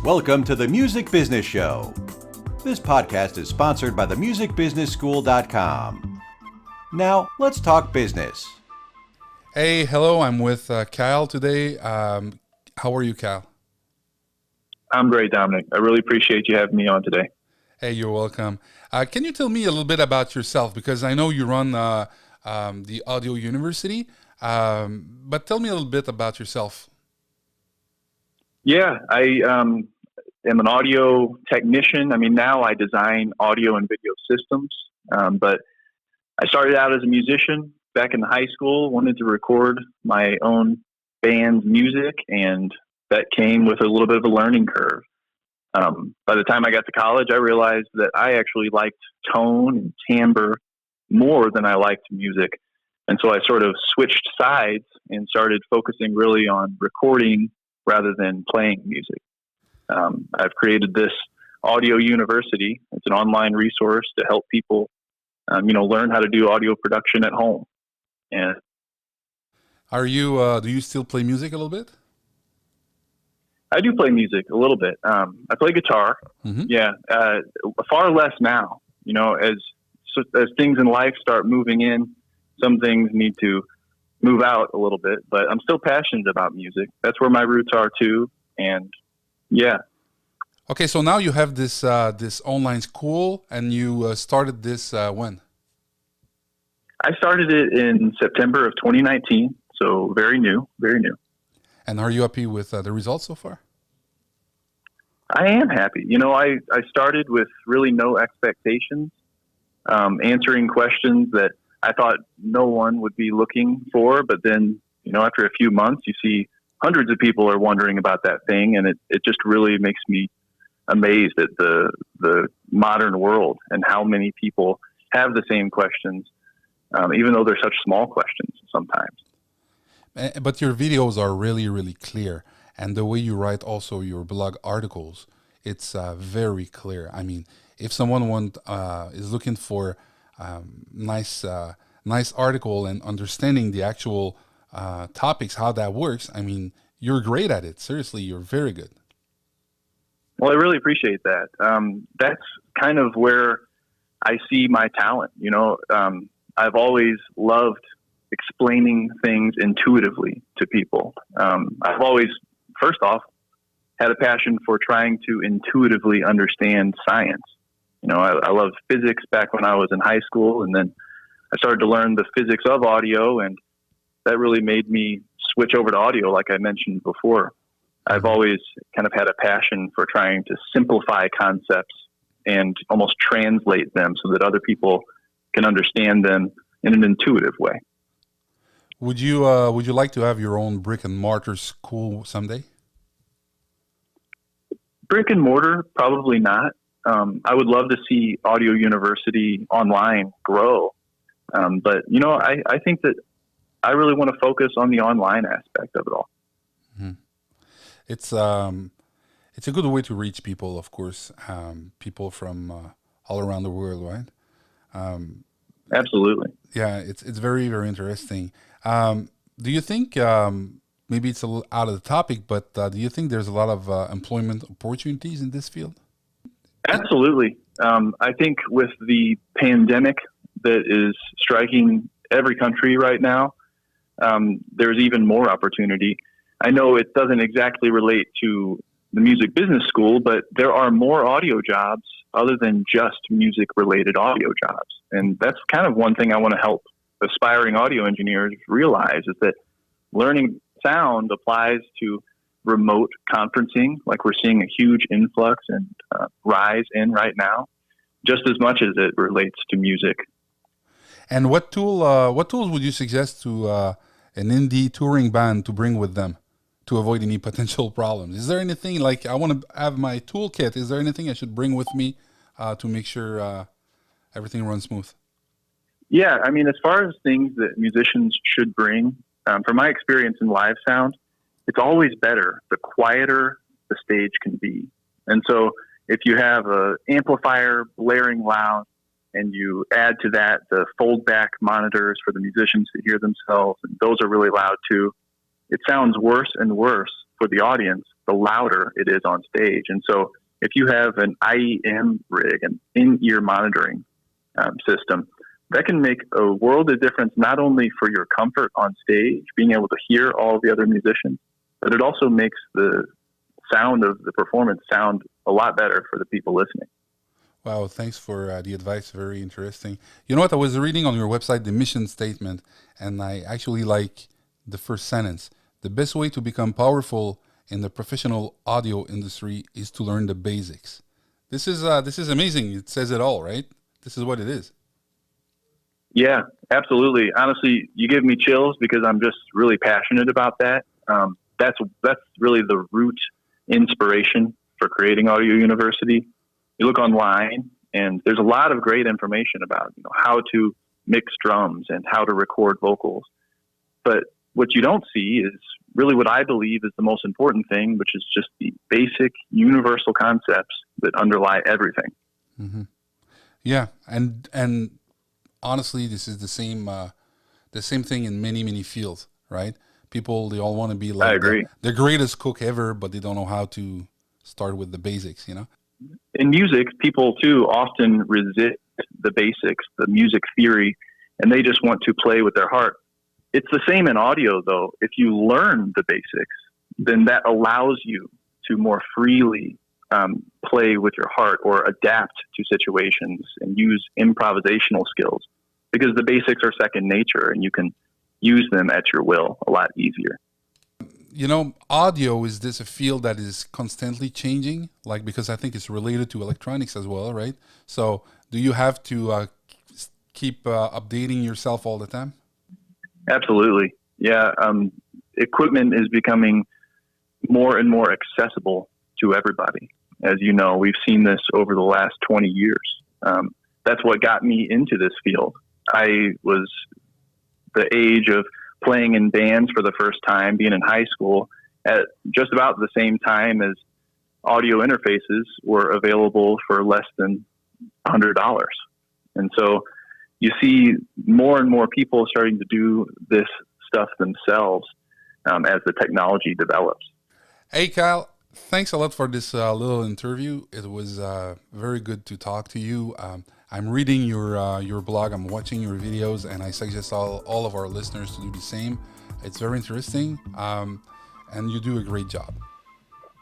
Welcome to the Music Business Show. This podcast is sponsored by themusicbusinessschool.com. Now, let's talk business. Hey, hello, I'm with Kyle today. How are you, Kyle? I'm great, Dominic. I really appreciate you having me on today. Hey, you're welcome. Can you tell me a little bit about yourself? Because I know you run the Audio University, but tell me a little bit about yourself. Yeah, I am an audio technician. I mean, now I design audio and video systems, but I started out as a musician back in high school, wanted to record my own band's music, and that came with a little bit of a learning curve. By the time I got to college, I realized that I actually liked tone and timbre more than I liked music. And so I sort of switched sides and started focusing really on recording rather than playing music. I've created this audio university. It's an online resource to help people, learn how to do audio production at home. And Are you? Do you still play music a little bit? I do play music a little bit. I play guitar. Mm-hmm. Yeah, far less now. You know, as things in life start moving in, some things need to move out a little bit. But I'm still passionate about music. That's where my roots are too. And yeah. Okay, so now you have this this online school, and you started this when? I started it in September of 2019, so very new, very new. And are you happy with the results so far? I am happy. You know, I started with really no expectations, answering questions that I thought no one would be looking for. But then, after a few months, you see hundreds of people are wondering about that thing, and it just really makes me amazed at the modern world and how many people have the same questions, even though they're such small questions sometimes. But your videos are really, really clear. And the way you write also your blog articles, it's very clear. I mean, if someone is looking for nice article and understanding the actual topics, how that works, I mean, you're great at it. Seriously, you're very good. Well, I really appreciate that. That's kind of where I see my talent. I've always loved explaining things intuitively to people. I've always, first off, had a passion for trying to intuitively understand science. I loved physics back when I was in high school, and then I started to learn the physics of audio, and that really made me switch over to audio, like I mentioned before. I've always kind of had a passion for trying to simplify concepts and almost translate them so that other people can understand them in an intuitive way. Would you like to have your own brick and mortar school someday? Brick and mortar, probably not. I would love to see Audio University online grow. But, I think that I really want to focus on the online aspect of it all. Mm-hmm. It's a good way to reach people, of course, people from all around the world, right? Absolutely. Yeah, it's very, very interesting. Do you think, maybe it's a little out of the topic, but do you think there's a lot of employment opportunities in this field? Absolutely. I think with the pandemic that is striking every country right now, there's even more opportunity. I know it doesn't exactly relate to the music business school, but there are more audio jobs other than just music-related audio jobs. And that's kind of one thing I want to help aspiring audio engineers realize, is that learning sound applies to remote conferencing, like we're seeing a huge influx and rise in right now, just as much as it relates to music. And what tools would you suggest to an indie touring band to bring with them to avoid any potential problems? Is there anything, like, I want to have my toolkit, is there anything I should bring with me to make sure everything runs smooth? Yeah, I mean, as far as things that musicians should bring, from my experience in live sound, it's always better the quieter the stage can be. And so if you have an amplifier blaring loud and you add to that the fold back monitors for the musicians to hear themselves, and those are really loud too, it sounds worse and worse for the audience, the louder it is on stage. And so if you have an IEM rig, an in-ear monitoring system, that can make a world of difference, not only for your comfort on stage, being able to hear all the other musicians, but it also makes the sound of the performance sound a lot better for the people listening. Wow, thanks for the advice. Very interesting. You know what? I was reading on your website the mission statement, and I actually like the first sentence. The best way to become powerful in the professional audio industry is to learn the basics. This is amazing. It says it all, right? This is what it is. Yeah, absolutely. Honestly, you give me chills because I'm just really passionate about that. That's really the root inspiration for creating Audio University. You look online, and there's a lot of great information about how to mix drums and how to record vocals. But what you don't see is really what I believe is the most important thing, which is just the basic universal concepts that underlie everything. Mm-hmm. Yeah, and honestly, this is the same thing in many fields, right? People, they all want to be I like agree. the greatest cook ever, but they don't know how to start with the basics. In music, people too often resist the basics, the music theory, and they just want to play with their heart. It's the same in audio, though. If you learn the basics, then that allows you to more freely play with your heart or adapt to situations and use improvisational skills, because the basics are second nature and you can use them at your will a lot easier. Audio, is this a field that is constantly changing? Like, because I think it's related to electronics as well, right? So do you have to keep updating yourself all the time? Absolutely. Yeah. Equipment is becoming more and more accessible to everybody. As you know, we've seen this over the last 20 years. That's what got me into this field. I was the age of playing in bands for the first time, being in high school, at just about the same time as audio interfaces were available for less than $100. And so you see more and more people starting to do this stuff themselves as the technology develops. Hey, Kyle, thanks a lot for this little interview. It was very good to talk to you. I'm reading your blog, I'm watching your videos, and I suggest all of our listeners to do the same. It's very interesting, and you do a great job.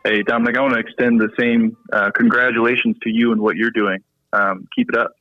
Hey, Dominic, I want to extend the same congratulations to you and what you're doing. Keep it up.